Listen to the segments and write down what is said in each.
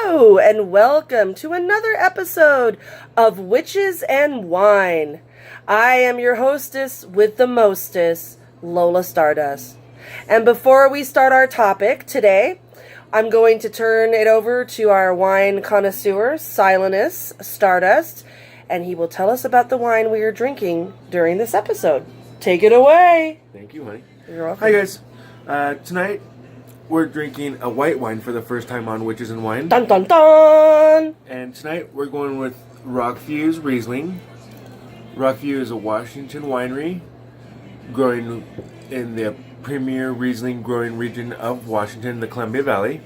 Hello, and welcome to another episode of Witches and Wine. I am your hostess with the mostest, Lola Stardust. And before we start our topic today, I'm going to turn it over to our wine connoisseur, Silenus Stardust, and he will tell us about the wine we are drinking during this episode. Take it away. Thank you, honey. You're welcome. Hi, guys. Tonight, we're drinking a white wine for the first time on Witches and Wine. Dun dun dun! And tonight, we're going with Rockview's Riesling. Rockview is a Washington winery growing in the premier Riesling growing region of Washington, the Columbia Valley.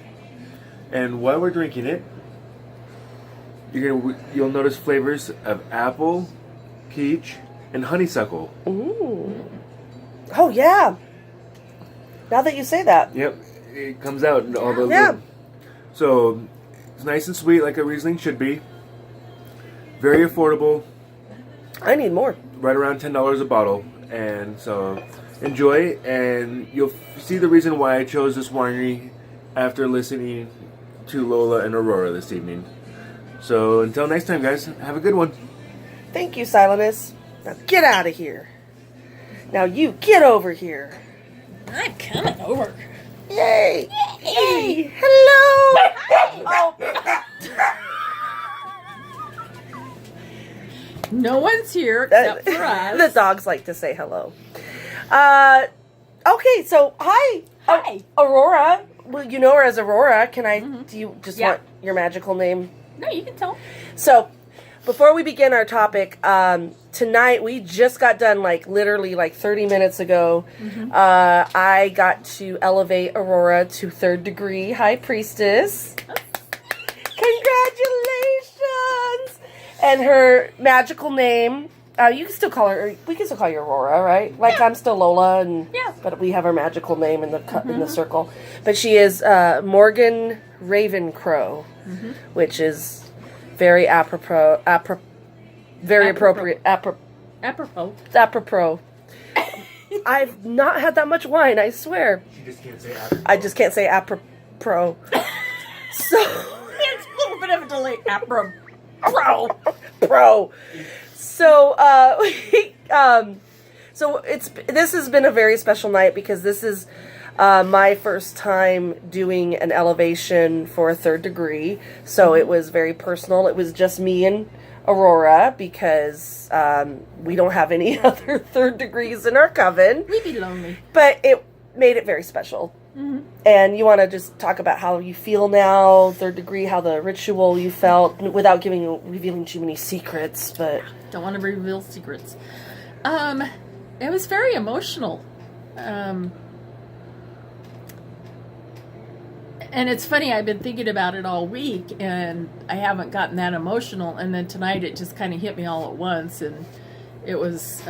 And while we're drinking it, you'll notice flavors of apple, peach, and honeysuckle. Ooh. Oh, yeah. Now that you say that. Yep. It comes out in all the yeah. So, it's nice and sweet like a Riesling should be. Very affordable. I need more. Right around $10 a bottle. And so, enjoy. And you'll see the reason why I chose this winery after listening to Lola and Aurora this evening. So, until next time, guys, have a good one. Thank you, Silenus. Now get out of here. Now you get over here. I'm coming over. Yay! Yay! Hello! Hi. No one's here except for us. The dogs like to say hello. Okay, so hi. Hi. Aurora. Well, you know her as Aurora. Can I, do you just Yeah. want your magical name? No, you can tell. So, before we begin our topic, tonight we just got done, literally 30 minutes ago. I got to elevate Aurora to 3rd degree High Priestess. Congratulations! And her magical name, you can still call her, we can still call you Aurora, right? Yeah. I'm still Lola, Yeah. but we have our magical name in the circle. But she is Morgan Ravencrow, which is very apropos, very appropriate, Apropos. apropos. I've not had that much wine, I swear. She just can't say apple. I just can't say apropos. So, It's a little bit of a delay. Apropos. pro. So, so this has been a very special night because this is my first time doing an elevation for a 3rd degree. So it was very personal. It was just me and Aurora because we don't have any other 3rd degrees in our coven. We'd be lonely. But it made it very special. And you want to just talk about how you feel now, 3rd degree, how the ritual you felt, without revealing too many secrets, but... Don't want to reveal secrets. It was very emotional. And it's funny, I've been thinking about it all week, and I haven't gotten that emotional, and then tonight it just kind of hit me all at once, and it was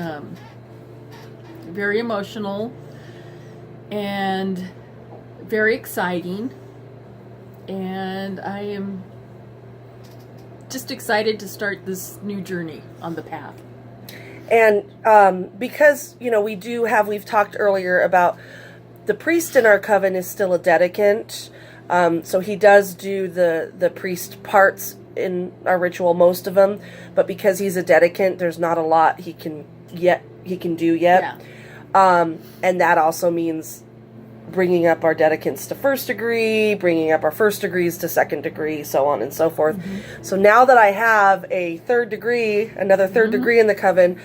very emotional, and very exciting, and I am just excited to start this new journey on the path. And because, we've talked earlier about the priest in our coven is still a dedicant. So he does do the priest parts in our ritual, most of them. But because he's a dedicant, there's not a lot he can do yet. Yeah. And that also means bringing up our dedicants to 1st degree, bringing up our 1st degrees to 2nd degree, so on and so forth. So now that I have a 3rd degree, another 3rd degree in the coven,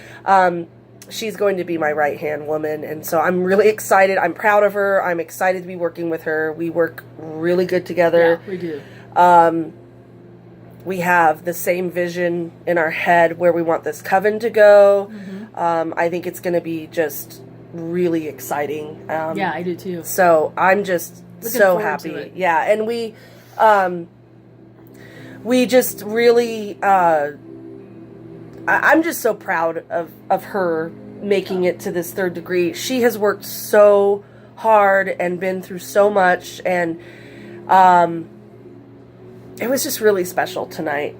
she's going to be my right-hand woman, and so I'm really excited. I'm proud of her. I'm excited to be working with her. We work really good together. Yeah, we do. We have the same vision in our head where we want this coven to go. I think it's going to be just really exciting. Yeah, I do too. So I'm just Looking so forward happy. to it. Yeah, and we just really, I'm just so proud of her making it to this 3rd degree. She has worked so hard and been through so much, and it was just really special tonight.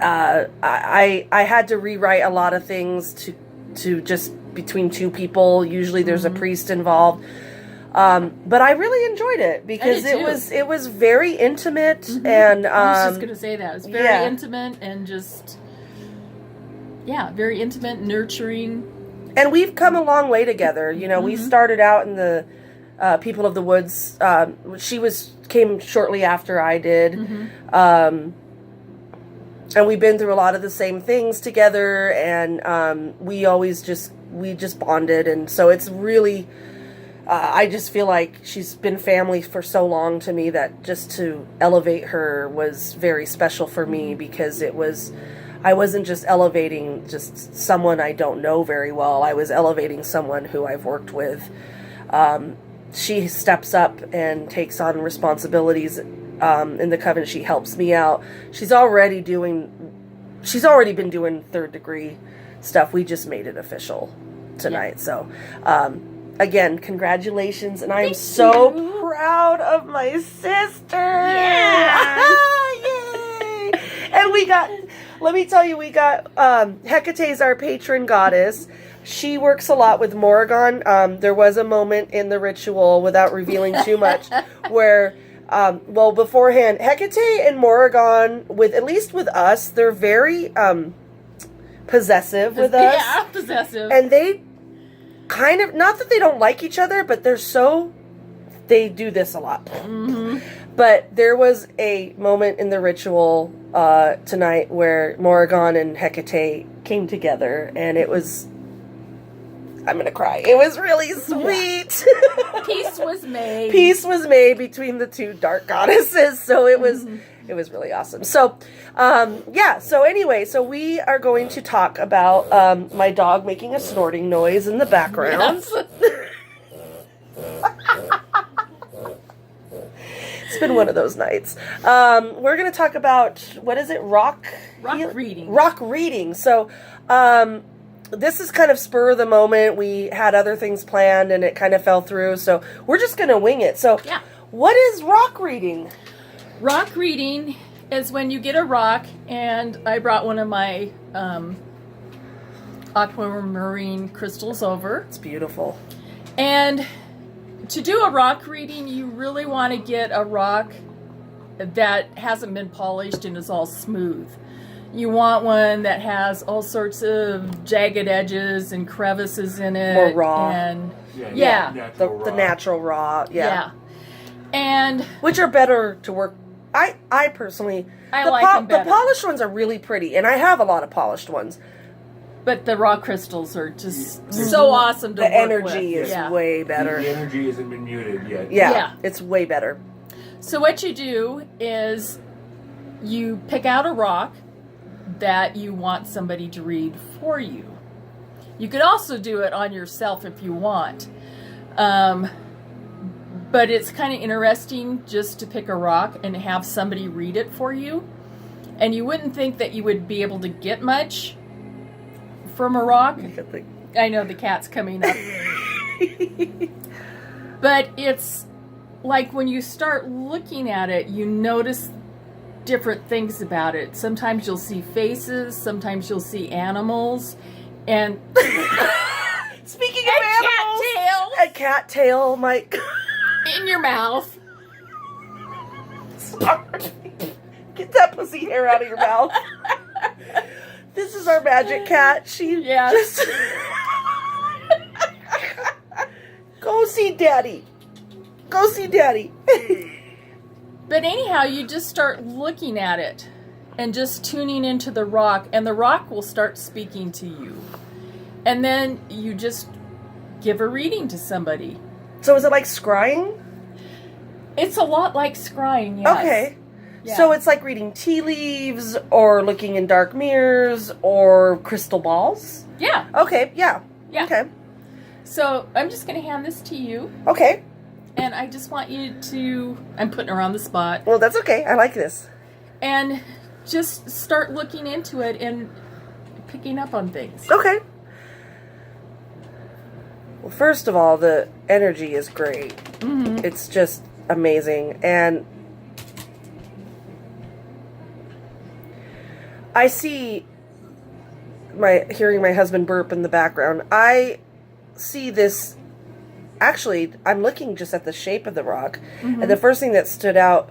I had to rewrite a lot of things to just between two people. Usually there's a priest involved. But I really enjoyed it because I did it was very intimate Mm-hmm. and I was just going to say that. It was very yeah. intimate and just, very intimate, nurturing. And we've come a long way together. You know, we started out in the People of the Woods. She came shortly after I did. And we've been through a lot of the same things together, and we just bonded, and so it's really, I just feel like she's been family for so long to me that just to elevate her was very special for me because I wasn't just elevating just someone I don't know very well. I was elevating someone who I've worked with. She steps up and takes on responsibilities in the Coven. She helps me out. She's already been doing third degree stuff. We just made it official tonight. So, again, congratulations. And I am so proud of my sister. Yeah. Yay. And let me tell you, we got, Hecate's our patron goddess. She works a lot with Morrigan. There was a moment in the ritual, without revealing too much, where, beforehand, Hecate and Morrigan, at least with us, they're very possessive with us. Yeah, possessive. And they kind of, not that they don't like each other, but they do this a lot. Mm-hmm. But there was a moment in the ritual tonight where Morrigan and Hecate came together, and it was, I'm going to cry. It was really sweet. Yeah. Peace was made. Peace was made between the two dark goddesses. So it was really awesome. So, so anyway, so we are going to talk about my dog making a snorting noise in the background. Yes. It's been one of those nights. We're going to talk about, what is it? Rock reading. Rock reading. So, this is kind of spur of the moment. We had other things planned and it kind of fell through. So we're just going to wing it. So what is rock reading? Rock reading is when you get a rock, and I brought one of my aquamarine crystals over. It's beautiful. And to do a rock reading, you really want to get a rock that hasn't been polished and is all smooth. You want one that has all sorts of jagged edges and crevices in it. More raw. And The natural raw. Yeah. And which are better to work. I personally, like them better. The polished ones are really pretty, and I have a lot of polished ones. But the raw crystals are just so awesome to work with. The energy is way better. The energy hasn't been muted yet. Yeah, it's way better. So what you do is you pick out a rock that you want somebody to read for you. You could also do it on yourself if you want. But it's kind of interesting just to pick a rock and have somebody read it for you. And you wouldn't think that you would be able to get much from a rock. I know the cat's coming up. But it's like when you start looking at it, you notice different things about it. Sometimes you'll see faces, sometimes you'll see animals, and speaking of animals, a cat tail might in your mouth. Sorry. Get that pussy hair out of your mouth. This is our magic cat. She just go see daddy. Go see daddy. But anyhow, you just start looking at it and just tuning into the rock, and the rock will start speaking to you. And then you just give a reading to somebody. So is it like scrying? It's a lot like scrying, yes. Okay. Yeah. So it's like reading tea leaves or looking in dark mirrors or crystal balls? Yeah. Okay, yeah. Okay. So I'm just going to hand this to you. Okay. And I just want you to, I'm putting her on the spot. Well, that's okay. I like this. And just start looking into it and picking up on things. Okay. Well, first of all, the energy is great. Mm-hmm. It's just amazing. And I see hearing my husband burp in the background. I see this actually, I'm looking just at the shape of the rock, and the first thing that stood out,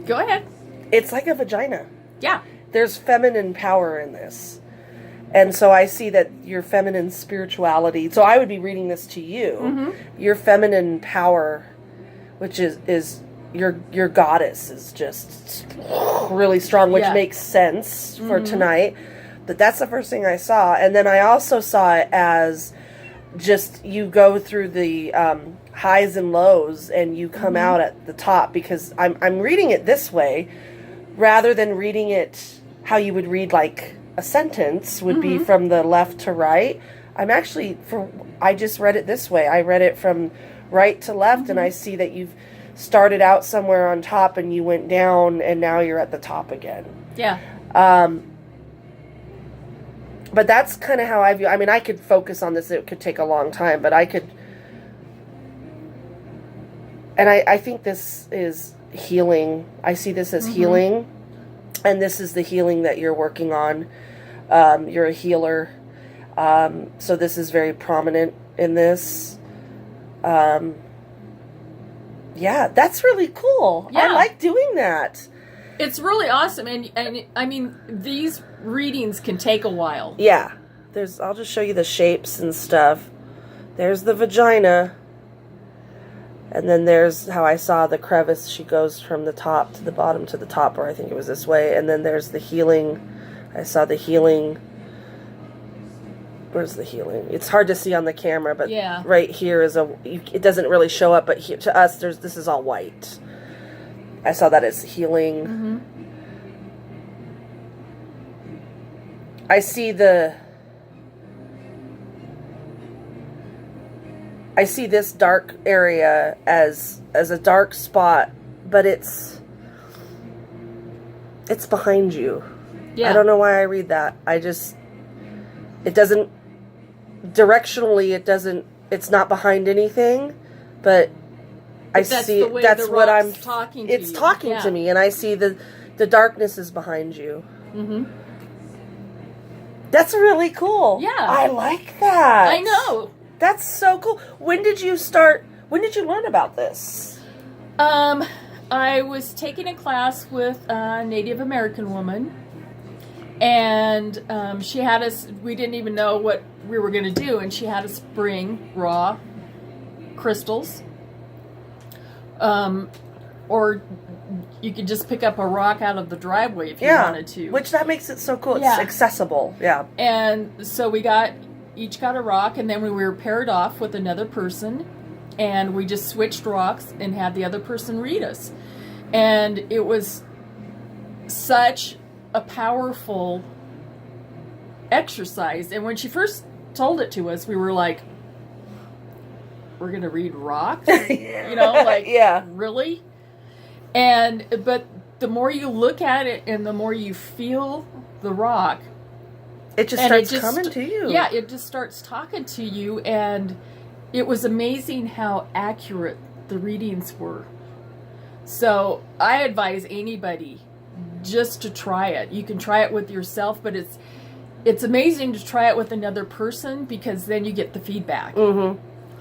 Go ahead. it's like a vagina. Yeah. There's feminine power in this. And so I see that your feminine spirituality, so I would be reading this to you, your feminine power, which is your goddess is just really strong, which makes sense for tonight. But that's the first thing I saw. And then I also saw it as just you go through the highs and lows and you come out at the top, because I'm reading it this way rather than reading it how you would read like a sentence would be from the left to right. I just read it this way. I read it from right to left, and I see that you've started out somewhere on top and you went down and now you're at the top again. Yeah. But that's kind of how I view. I mean, I could focus on this. It could take a long time, but I could. And I think this is healing. I see this as healing, and this is the healing that you're working on. You're a healer, so this is very prominent in this. Yeah, that's really cool. Yeah. I like doing that. It's really awesome, and I mean, these readings can take a while. Yeah, I'll just show you the shapes and stuff. There's the vagina, and then there's how I saw the crevice. She goes from the top to the bottom to the top, or I think it was this way. And then there's the healing. I saw the healing. Where's the healing? It's hard to see on the camera, but right here is it doesn't really show up, but here, to us, this is all white. I saw that as healing. I see this dark area as a dark spot, but it's behind you. Yeah. I don't know why I read that. It doesn't, directionally, it's not behind anything, but I see that's what I'm talking to. It's talking to me, and I see the darkness is behind you. That's really cool. Yeah. I like that. I know. That's so cool. When did you learn about this? I was taking a class with a Native American woman, and she had us, we didn't even know what we were going to do, and she had us bring raw crystals. Or you could just pick up a rock out of the driveway if you wanted to. Which that makes it so cool. It's accessible. Yeah. And so we each got a rock, and then we were paired off with another person, and we just switched rocks and had the other person read us. And it was such a powerful exercise. And when she first told it to us, we were like, we're going to read rocks? You know, like, really? But the more you look at it and the more you feel the rock, it just starts coming to you. Yeah, it just starts talking to you, and it was amazing how accurate the readings were. So I advise anybody just to try it. You can try it with yourself, but it's amazing to try it with another person, because then you get the feedback.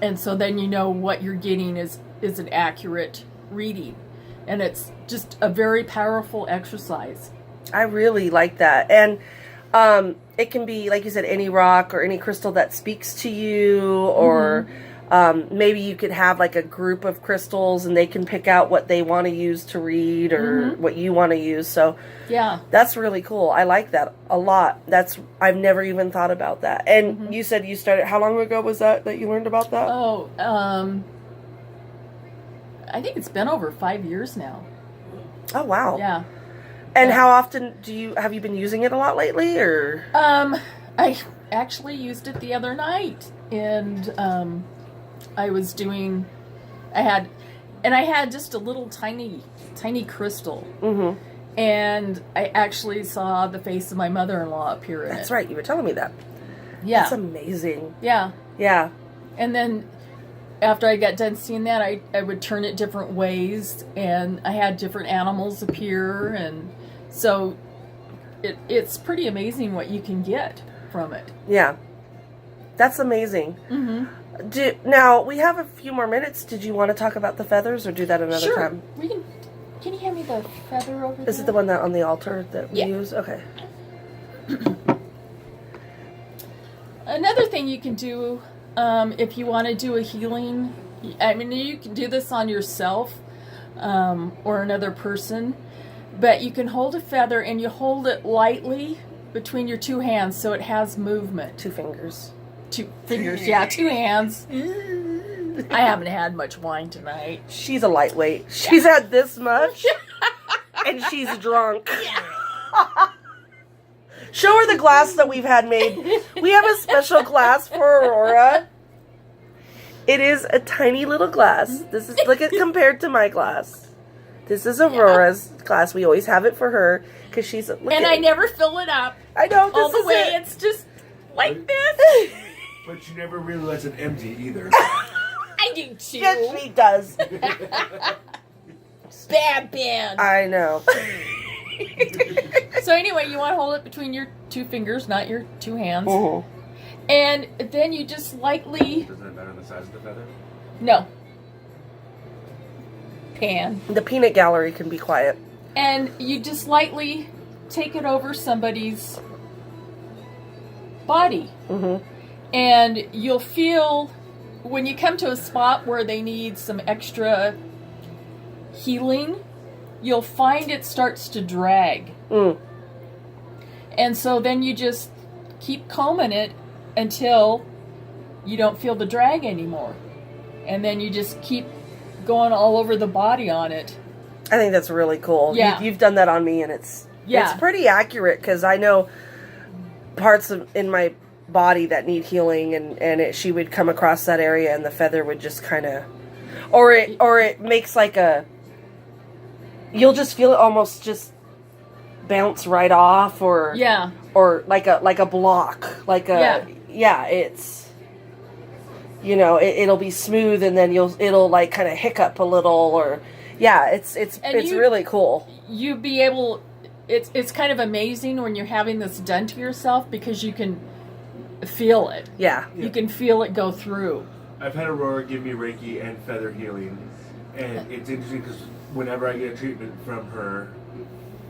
And so then you know what you're getting is an accurate reading. And it's just a very powerful exercise. I really like that. And it can be, like you said, any rock or any crystal that speaks to you, or maybe you could have like a group of crystals and they can pick out what they want to use to read, or what you want to use. So that's really cool. I like that a lot. I've never even thought about that. And you said you started, how long ago was that you learned about that? Oh, I think it's been over 5 years now. Oh, wow. Yeah. And how often have you been using it a lot lately, or? I actually used it the other night, and I had just a little tiny crystal. And I actually saw the face of my mother-in-law appear in it. That's right, you were telling me that. Yeah. That's amazing. Yeah. Yeah. And then after I got done seeing that, I would turn it different ways, and I had different animals appear, and so it's pretty amazing what you can get. from it. Yeah. That's amazing. Mm-hmm. Now, we have a few more minutes. Did you want to talk about the feathers or do that another Sure. time? We can. Can you hand me the feather over there? Is it the one that on the altar that we use? Okay. Another thing you can do if you want to do a healing, I mean, you can do this on yourself or another person, but you can hold a feather and you hold it lightly between your two hands so it has movement. 2 fingers. 2 fingers, yeah, 2 hands. I haven't had much wine tonight. She's a lightweight. She's had this much, and she's drunk. Show her the glass that we've had made. We have a special glass for Aurora. It is a tiny little glass. This is, look at, compared to my glass. This is Aurora's glass. We always have it for her because she's. I never fill it up. I know this all the is way. it. It's just like this. But you never really let it empty either. I do too. Yes, she does. Bad band. I know. So anyway, you want to hold it between your 2 fingers, not your 2 hands. Mhm. And then you just lightly... Doesn't it matter the size of the feather? No. Pan. The peanut gallery can be quiet. And you just lightly take it over somebody's body. Mm-hmm. And you'll feel, when you come to a spot where they need some extra healing, you'll find it starts to drag. Mm. And so then you just keep combing it until you don't feel the drag anymore. And then you just keep going all over the body on it. I think that's really cool. Yeah. You've done that on me, and it's pretty accurate because I know parts in my body that need healing, and she would come across that area, and the feather would just kind of, or it makes like a, you'll just feel it almost just bounce right off, or like a block, it's, you know, it'll be smooth, and then it'll like kind of hiccup a little, or it's really cool. You be able, it's kind of amazing when you're having this done to yourself because you can feel it. Yeah. You can feel it go through. I've had Aurora give me Reiki and feather healing, and it's interesting because whenever I get a treatment from her,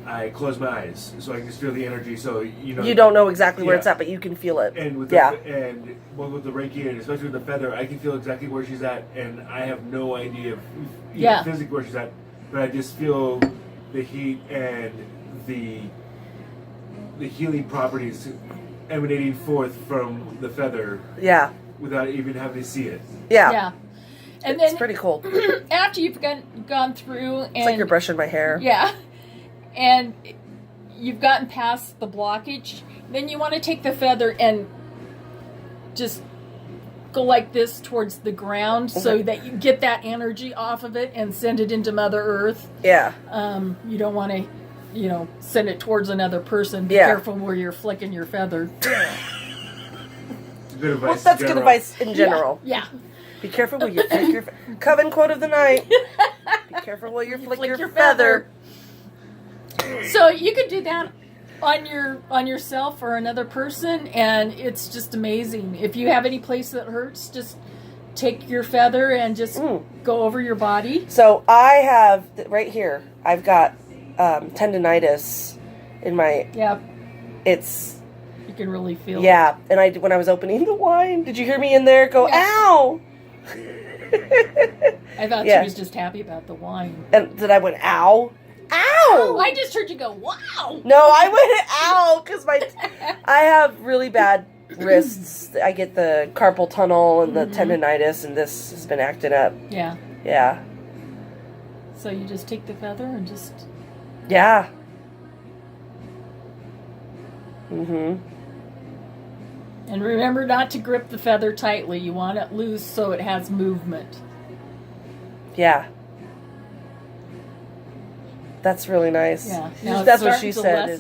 I close my eyes so I can just feel the energy. So you don't know exactly where it's at, but you can feel it. And with with the Reiki and especially with the feather, I can feel exactly where she's at, and I have no idea physically where she's at, but I just feel the heat and the healing properties emanating forth from the feather. Yeah. Without even having to see it. Yeah. Yeah. And it's then pretty cool. After you've gone through, and it's like you're brushing my hair. Yeah. And you've gotten past the blockage, then you want to take the feather and just go like this towards the ground so that you get that energy off of it and send it into Mother Earth. Yeah. You don't want to, send it towards another person. Be careful where you're flicking your feather. Good advice. Well, that's good advice in general. Yeah. Be careful where you flick your Coven quote of the night. Be careful where you flick your feather. So you could do that on yourself or another person, and it's just amazing. If you have any place that hurts, just take your feather and just go over your body. So I have right here. I've got tendonitis in my. Yeah. It's. You can really feel. Yeah, and when I was opening the wine, did you hear me in there go ow? I thought she was just happy about the wine. And then I went ow. Ow! Oh, I just heard you go, wow! No, I went ow because I have really bad wrists. I get the carpal tunnel and the tendonitis, and this has been acting up. Yeah. Yeah. So you just take the feather and just... Yeah. Mm-hmm. And remember not to grip the feather tightly. You want it loose so it has movement. Yeah. That's really nice. Yeah. That's what she said.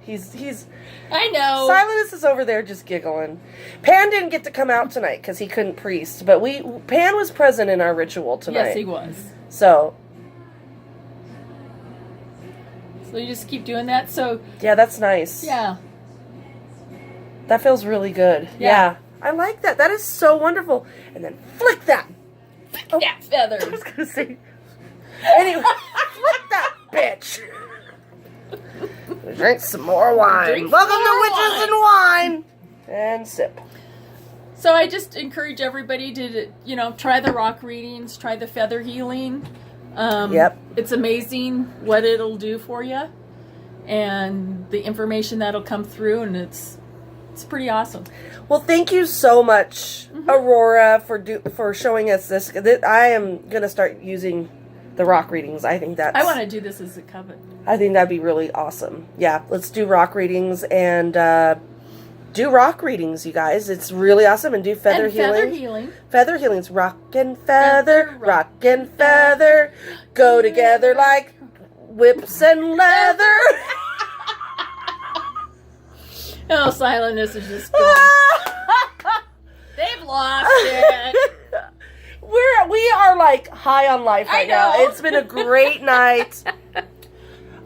He's. I know. Silas is over there just giggling. Pan didn't get to come out tonight because he couldn't priest, but Pan was present in our ritual tonight. Yes, he was. So you just keep doing that. So yeah, that's nice. Yeah. That feels really good. Yeah. I like that. That is so wonderful. And then flick that. Oh, that feather. I was going to say. Anyway, flick that bitch. Drink some more wine. Drink Welcome more to Witches and Wine. And sip. So I just encourage everybody to, try the rock readings, try the feather healing. Yep. It's amazing what it'll do for you, and the information that'll come through, and it's pretty awesome. Well, thank you so much, Aurora, for showing us this. I am gonna start using the rock readings. I think I want to do this as a coven. I think that'd be really awesome. Yeah, let's do rock readings and do rock readings, you guys. It's really awesome. And do feather healing. Feather healing. Feather healing's rock and feather, rock and feather, go together like whips and leather. Oh, silentness is just gone. They've lost it. We are like high on life right now. It's been a great night.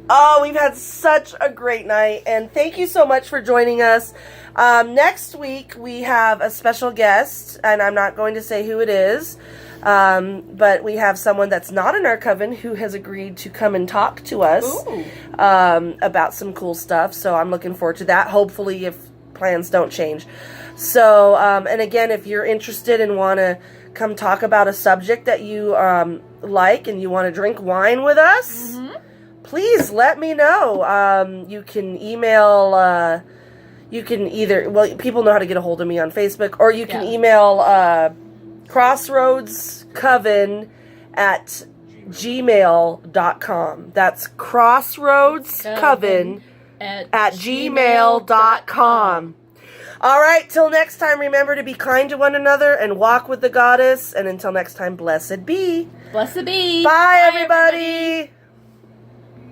Oh, we've had such a great night, and thank you so much for joining us. Next week we have a special guest, and I'm not going to say who it is, but we have someone that's not in our coven who has agreed to come and talk to us about some cool stuff. So I'm looking forward to that. Hopefully, if plans don't change. So, and again, if you're interested and want to come talk about a subject that you like and you want to drink wine with us, please let me know. You can email, you can either, well, people know how to get a hold of me on Facebook, or you can email crossroadscoven@gmail.com. That's crossroadscoven@gmail.com. All right, till next time, remember to be kind to one another and walk with the goddess. And until next time, blessed be. Blessed be. Bye, everybody.